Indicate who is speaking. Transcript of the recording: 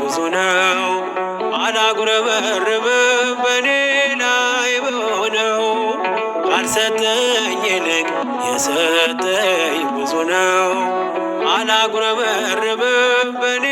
Speaker 1: ብዙ ነው። አላጉረመርምም በኔ ላይ በሆነው ካልሰጠኝ ይልቅ የሰጠኝ ብዙ ነው። አላጉረመርምም በኔ